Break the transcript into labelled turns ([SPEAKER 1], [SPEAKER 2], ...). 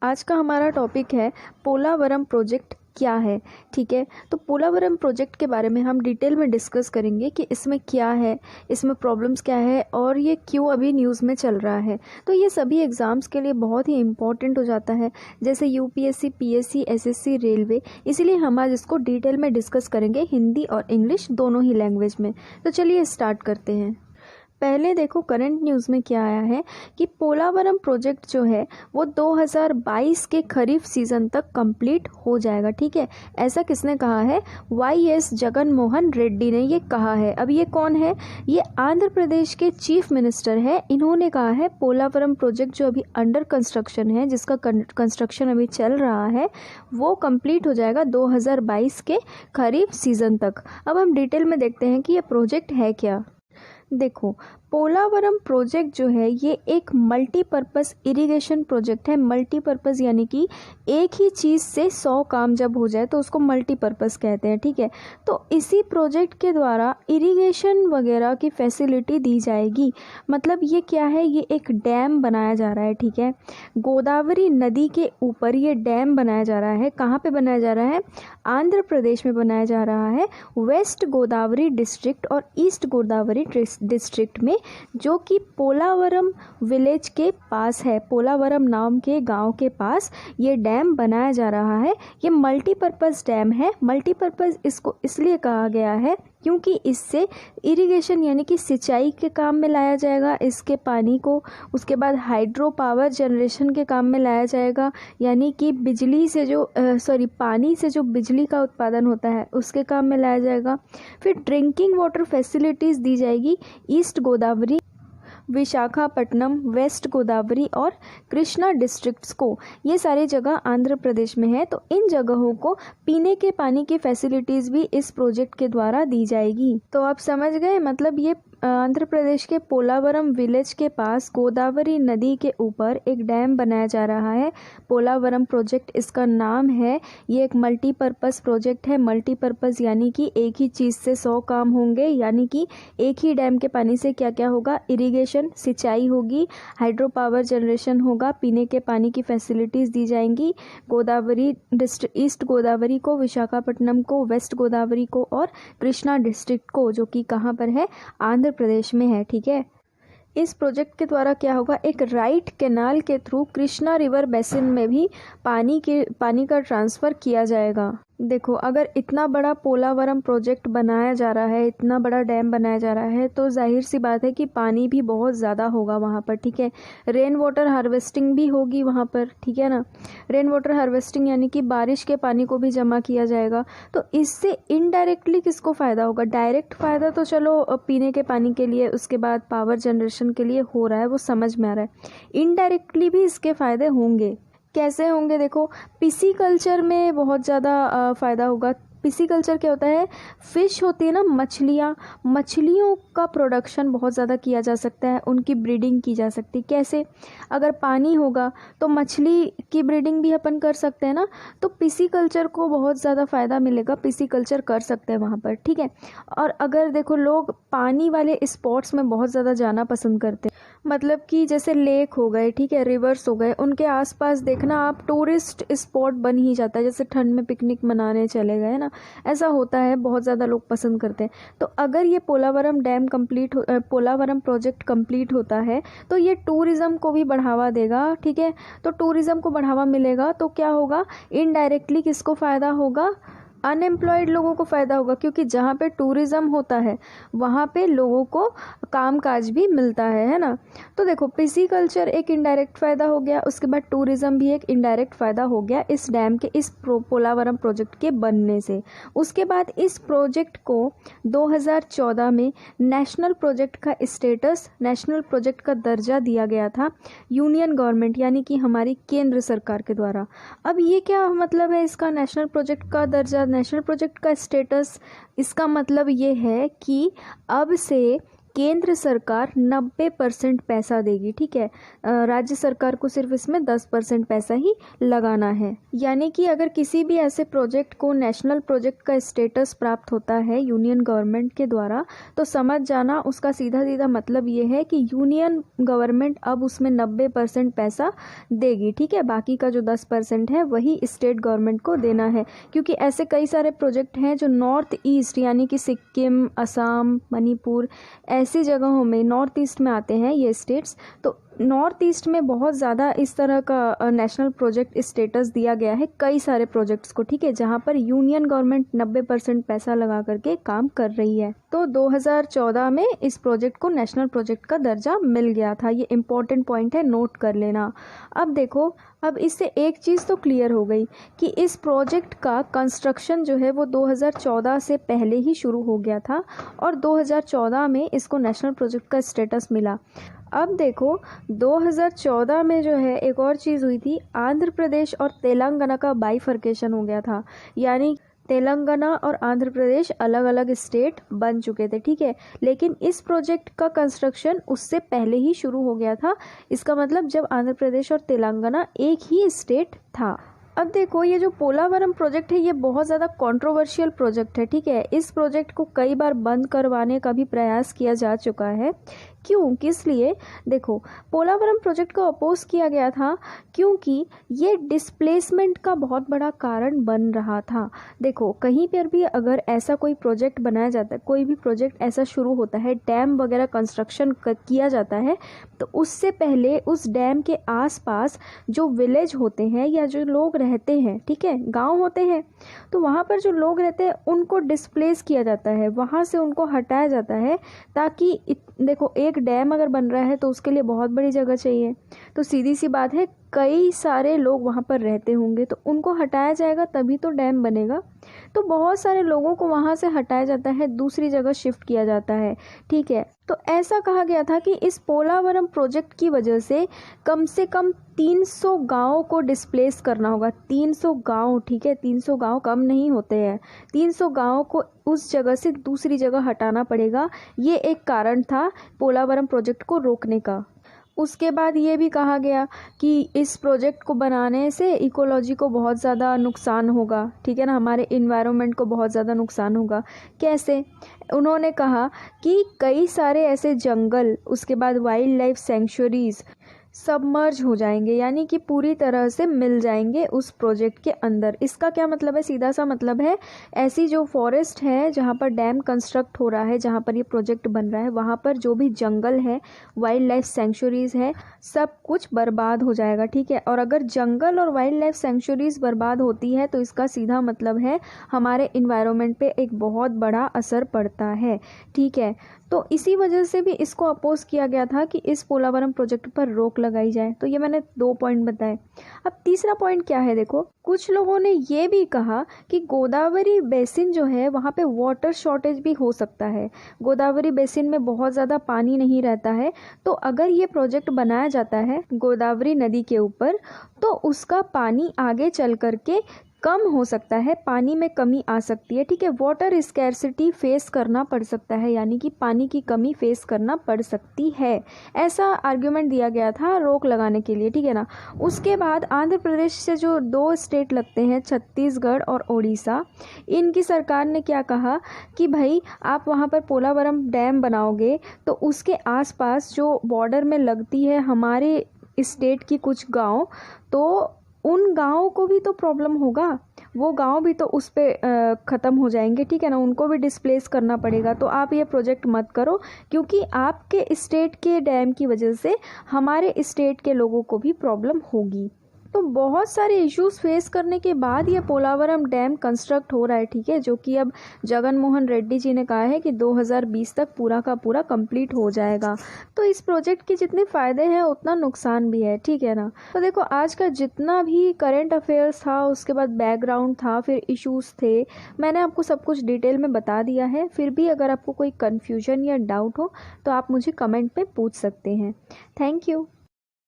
[SPEAKER 1] आज का हमारा टॉपिक है पोलावरम प्रोजेक्ट क्या है। ठीक है, तो पोलावरम प्रोजेक्ट के बारे में हम डिटेल में डिस्कस करेंगे कि इसमें क्या है, इसमें प्रॉब्लम्स क्या है और ये क्यों अभी न्यूज़ में चल रहा है। तो ये सभी एग्ज़ाम्स के लिए बहुत ही इम्पॉर्टेंट हो जाता है, जैसे यूपीएससी, पीएससी, एसएससी, रेलवे। इसीलिए हम आज इसको डिटेल में डिस्कस करेंगे, हिंदी और इंग्लिश दोनों ही लैंग्वेज में। तो चलिए स्टार्ट करते हैं। पहले देखो करंट न्यूज़ में क्या आया है कि पोलावरम प्रोजेक्ट जो है वो 2022 के खरीफ सीज़न तक कंप्लीट हो जाएगा। ठीक है, ऐसा किसने कहा है? वाईएस जगन मोहन रेड्डी ने ये कहा है। अब ये कौन है? ये आंध्र प्रदेश के चीफ मिनिस्टर है। इन्होंने कहा है पोलावरम प्रोजेक्ट जो अभी अंडर कंस्ट्रक्शन है, जिसका कंस्ट्रक्शन अभी चल रहा है, वो कंप्लीट हो जाएगा 2022 के खरीफ सीज़न तक। अब हम डिटेल में देखते हैं कि ये प्रोजेक्ट है क्या। देखो, पोलावरम प्रोजेक्ट जो है ये एक मल्टीपर्पज़ इरिगेशन प्रोजेक्ट है। मल्टीपर्पज़ यानी कि एक ही चीज़ से 100 काम जब हो जाए तो उसको मल्टीपर्पज़ कहते हैं। ठीक है, तो इसी प्रोजेक्ट के द्वारा इरिगेशन वगैरह की फैसिलिटी दी जाएगी। मतलब ये क्या है? ये एक डैम बनाया जा रहा है। ठीक है, गोदावरी नदी के ऊपर ये डैम बनाया जा रहा है। कहाँ पे बनाया जा रहा है? आंध्र प्रदेश में बनाया जा रहा है, वेस्ट गोदावरी डिस्ट्रिक्ट और ईस्ट गोदावरी डिस्ट्रिक्ट में, जो कि पोलावरम विलेज के पास है। पोलावरम नाम के गांव के पास ये डैम बनाया जा रहा है। ये मल्टीपर्पज़ डैम है। मल्टीपर्पज़ इसको इसलिए कहा गया है क्योंकि इससे इरिगेशन यानी कि सिंचाई के काम में लाया जाएगा इसके पानी को। उसके बाद हाइड्रो पावर जनरेशन के काम में लाया जाएगा, यानी कि बिजली से जो पानी से जो बिजली का उत्पादन होता है उसके काम में लाया जाएगा। फिर ड्रिंकिंग वाटर फैसिलिटीज़ दी जाएगी ईस्ट गोदावरी, विशाखापट्टनम, वेस्ट गोदावरी और कृष्णा डिस्ट्रिक्ट्स को। ये सारी जगह आंध्र प्रदेश में है, तो इन जगहों को पीने के पानी की फैसिलिटीज़ भी इस प्रोजेक्ट के द्वारा दी जाएगी। तो आप समझ गए, मतलब ये आंध्र प्रदेश के पोलावरम विलेज के पास गोदावरी नदी के ऊपर एक डैम बनाया जा रहा है। पोलावरम प्रोजेक्ट इसका नाम है। ये एक मल्टीपर्पज़ प्रोजेक्ट है। मल्टीपर्पज़ यानी कि एक ही चीज़ से 100 काम होंगे, यानी कि एक ही डैम के पानी से क्या क्या होगा? इरिगेशन, सिंचाई होगी, हाइड्रो पावर जनरेशन होगा, पीने के पानी की फैसिलिटीज़ दी जाएंगी। गोदावरी डिस्ट्रिक्ट, ईस्ट गोदावरी को, विशाखापट्टनम को, वेस्ट गोदावरी को और कृष्णा डिस्ट्रिक्ट को, जो कि कहाँ पर है? आंध्र प्रदेश में है। ठीक है, इस प्रोजेक्ट के द्वारा क्या होगा? एक राइट कैनाल के थ्रू कृष्णा रिवर बेसिन में भी पानी का ट्रांसफ़र किया जाएगा। देखो, अगर इतना बड़ा पोलावरम प्रोजेक्ट बनाया जा रहा है, इतना बड़ा डैम बनाया जा रहा है, तो जाहिर सी बात है कि पानी भी बहुत ज़्यादा होगा वहाँ पर। ठीक है, रेन वाटर हार्वेस्टिंग भी होगी वहाँ पर। ठीक है ना, रेन वाटर हार्वेस्टिंग यानी कि बारिश के पानी को भी जमा किया जाएगा। तो इससे इनडायरेक्टली किसको फ़ायदा होगा? डायरेक्ट फ़ायदा तो चलो पीने के पानी के लिए, उसके बाद पावर जनरेशन के लिए हो रहा है, वो समझ में आ रहा है। इनडायरेक्टली भी इसके फ़ायदे होंगे। कैसे होंगे? देखो, पिसीकल्चर में बहुत ज़्यादा फ़ायदा होगा। पिसीकल्चर क्या होता है? फ़िश होती है ना, मछलियों का प्रोडक्शन बहुत ज़्यादा किया जा सकता है, उनकी ब्रीडिंग की जा सकती है। कैसे? अगर पानी होगा तो मछली की ब्रीडिंग भी अपन कर सकते हैं ना, तो पिसीकल्चर को बहुत ज़्यादा फ़ायदा मिलेगा। पिसीकल्चर कर सकते हैं वहाँ पर। ठीक है, और अगर देखो, लोग पानी वाले स्पॉट्स में बहुत ज़्यादा जाना पसंद करते हैं, मतलब कि जैसे लेक हो गए, ठीक है, रिवर्स हो गए, उनके आसपास देखना आप टूरिस्ट स्पॉट बन ही जाता है। जैसे ठंड में पिकनिक मनाने चले गए ना, ऐसा होता है, बहुत ज़्यादा लोग पसंद करते हैं। तो अगर ये पोलावरम प्रोजेक्ट कंप्लीट होता है तो ये टूरिज़्म को भी बढ़ावा देगा। ठीक है, तो टूरिज़्म को बढ़ावा मिलेगा तो क्या होगा? इनडायरेक्टली किसको फ़ायदा होगा? अनएम्प्लॉयड लोगों को फ़ायदा होगा, क्योंकि जहाँ पे टूरिज़्म होता है वहाँ पे लोगों को कामकाज भी मिलता है ना। तो देखो, पिसीकल्चर एक इनडायरेक्ट फ़ायदा हो गया, उसके बाद टूरिज़्म भी एक इनडायरेक्ट फ़ायदा हो गया इस डैम के, इस पोलावरम प्रोजेक्ट के बनने से। उसके बाद इस प्रोजेक्ट को 2014 में नेशनल प्रोजेक्ट का स्टेटस, नेशनल प्रोजेक्ट का दर्जा दिया गया था यूनियन गवर्नमेंट यानी कि हमारी केंद्र सरकार के द्वारा। अब ये क्या मतलब है इसका? नेशनल प्रोजेक्ट का दर्जा, नेशनल प्रोजेक्ट का स्टेटस, इसका मतलब ये है कि अब से केंद्र सरकार 90% पैसा देगी, ठीक है। राज्य सरकार को सिर्फ इसमें 10% पैसा ही लगाना है। यानी कि अगर किसी भी ऐसे प्रोजेक्ट को नेशनल प्रोजेक्ट का स्टेटस प्राप्त होता है यूनियन गवर्नमेंट के द्वारा, तो समझ जाना उसका सीधा सीधा मतलब ये है कि यूनियन गवर्नमेंट अब उसमें 90% पैसा देगी, ठीक है। बाकी का जो 10% है वही स्टेट गवर्नमेंट को देना है, क्योंकि ऐसे कई सारे प्रोजेक्ट हैं जो नॉर्थ ईस्ट यानी कि सिक्किम, असम, मणिपुर ऐसी जगहों में, नॉर्थ ईस्ट में आते हैं ये स्टेट्स। तो नॉर्थ ईस्ट में बहुत ज़्यादा इस तरह का नेशनल प्रोजेक्ट स्टेटस दिया गया है कई सारे प्रोजेक्ट्स को, ठीक है, जहाँ पर यूनियन गवर्नमेंट 90% पैसा लगा करके काम कर रही है। तो 2014 में इस प्रोजेक्ट को नेशनल प्रोजेक्ट का दर्जा मिल गया था। ये इम्पोर्टेंट पॉइंट है, नोट कर लेना। अब देखो, अब इससे एक चीज़ तो क्लियर हो गई कि इस प्रोजेक्ट का कंस्ट्रक्शन जो है वो 2014 से पहले ही शुरू हो गया था और 2014 में इसको नेशनल प्रोजेक्ट का स्टेटस मिला। अब देखो 2014 में जो है एक और चीज़ हुई थी, आंध्र प्रदेश और तेलंगाना का बाइफर्केशन हो गया था, यानी तेलंगाना और आंध्र प्रदेश अलग अलग स्टेट बन चुके थे, ठीक है। लेकिन इस प्रोजेक्ट का कंस्ट्रक्शन उससे पहले ही शुरू हो गया था। इसका मतलब जब आंध्र प्रदेश और तेलंगाना एक ही स्टेट था। अब देखो, ये जो पोलावरम प्रोजेक्ट है ये बहुत ज़्यादा कंट्रोवर्शियल प्रोजेक्ट है, ठीक है। इस प्रोजेक्ट को कई बार बंद करवाने का भी प्रयास किया जा चुका है। क्यों, किस लिए? देखो, पोलावरम प्रोजेक्ट को अपोज किया गया था क्योंकि ये डिस्प्लेसमेंट का बहुत बड़ा कारण बन रहा था। देखो, कहीं पर भी अगर ऐसा कोई प्रोजेक्ट बनाया जाता है, कोई भी प्रोजेक्ट ऐसा शुरू होता है, डैम वगैरह कंस्ट्रक्शन किया जाता है, तो उससे पहले उस डैम के आसपास जो विलेज होते हैं या जो लोग रहते हैं, ठीक है, गांव होते हैं, तो वहाँ पर जो लोग रहते हैं उनको डिस्प्लेस किया जाता है, वहाँ से उनको हटाया जाता है, ताकि देखो एक डैम अगर बन रहा है तो उसके लिए बहुत बड़ी जगह चाहिए। तो सीधी सी बात है, कई सारे लोग वहाँ पर रहते होंगे तो उनको हटाया जाएगा तभी तो डैम बनेगा। तो बहुत सारे लोगों को वहाँ से हटाया जाता है, दूसरी जगह शिफ्ट किया जाता है, ठीक है। तो ऐसा कहा गया था कि इस पोलावरम प्रोजेक्ट की वजह से कम 300 गाँव को डिस्प्लेस करना होगा। 300 गाँव, ठीक है, 300 गाँव कम नहीं होते हैं। 300 गाँव को उस जगह से दूसरी जगह हटाना पड़ेगा। ये एक कारण था पोलावरम प्रोजेक्ट को रोकने का। उसके बाद ये भी कहा गया कि इस प्रोजेक्ट को बनाने से इकोलॉजी को बहुत ज़्यादा नुकसान होगा, ठीक है ना, हमारे इन्वायरमेंट को बहुत ज़्यादा नुकसान होगा। कैसे? उन्होंने कहा कि कई सारे ऐसे जंगल, उसके बाद वाइल्ड लाइफ सेंचुरीज़ सबमर्ज हो जाएंगे, यानी कि पूरी तरह से मिल जाएंगे उस प्रोजेक्ट के अंदर। इसका क्या मतलब है? सीधा सा मतलब है, ऐसी जो फॉरेस्ट है जहाँ पर डैम कंस्ट्रक्ट हो रहा है, जहाँ पर ये प्रोजेक्ट बन रहा है, वहाँ पर जो भी जंगल है, वाइल्ड लाइफ सेंचुरीज़ है, सब कुछ बर्बाद हो जाएगा, ठीक है। और अगर जंगल और वाइल्ड लाइफ सेंचुरीज़ बर्बाद होती है तो इसका सीधा मतलब है हमारे इन्वायरमेंट पे एक बहुत बड़ा असर पड़ता है, ठीक है। तो इसी वजह से भी इसको अपोज किया गया था कि इस पोलावरम प्रोजेक्ट पर रोक लगाई जाए। तो ये मैंने 2 पॉइंट बताए। अब तीसरा पॉइंट क्या है? देखो, कुछ लोगों ने ये भी कहा कि गोदावरी बेसिन जो है वहाँ पे वाटर शॉर्टेज भी हो सकता है। गोदावरी बेसिन में बहुत ज़्यादा पानी नहीं रहता है, तो अगर ये प्रोजेक्ट बनाया जाता है गोदावरी नदी के ऊपर, तो उसका पानी आगे चल करके कम हो सकता है, पानी में कमी आ सकती है, ठीक है। वाटर स्कैर्सिटी फेस करना पड़ सकता है, यानी कि पानी की कमी फेस करना पड़ सकती है। ऐसा आर्ग्यूमेंट दिया गया था रोक लगाने के लिए, ठीक है ना। उसके बाद आंध्र प्रदेश से जो 2 स्टेट लगते हैं, छत्तीसगढ़ और ओडिशा, इनकी सरकार ने क्या कहा कि भाई आप वहाँ पर पोलावरम डैम बनाओगे तो उसके आसपास जो बॉर्डर में लगती है हमारे स्टेट की कुछ गाँव, तो उन गाँवों को भी तो प्रॉब्लम होगा, वो गांव भी तो उस पर ख़त्म हो जाएंगे, ठीक है ना, उनको भी डिस्प्लेस करना पड़ेगा। तो आप ये प्रोजेक्ट मत करो, क्योंकि आपके स्टेट के डैम की वजह से हमारे स्टेट के लोगों को भी प्रॉब्लम होगी। तो बहुत सारे इश्यूज फेस करने के बाद ये पोलावरम डैम कंस्ट्रक्ट हो रहा है, ठीक है, जो कि अब जगन मोहन रेड्डी जी ने कहा है कि 2020 तक पूरा का पूरा कंप्लीट हो जाएगा। तो इस प्रोजेक्ट के जितने फ़ायदे हैं उतना नुकसान भी है, ठीक है ना। तो देखो, आज का जितना भी करंट अफेयर्स था, उसके बाद बैकग्राउंड था, फिर इश्यूज़ थे, मैंने आपको सब कुछ डिटेल में बता दिया है। फिर भी अगर आपको कोई कन्फ्यूजन या डाउट हो तो आप मुझे कमेंट में पूछ सकते हैं। Thank you.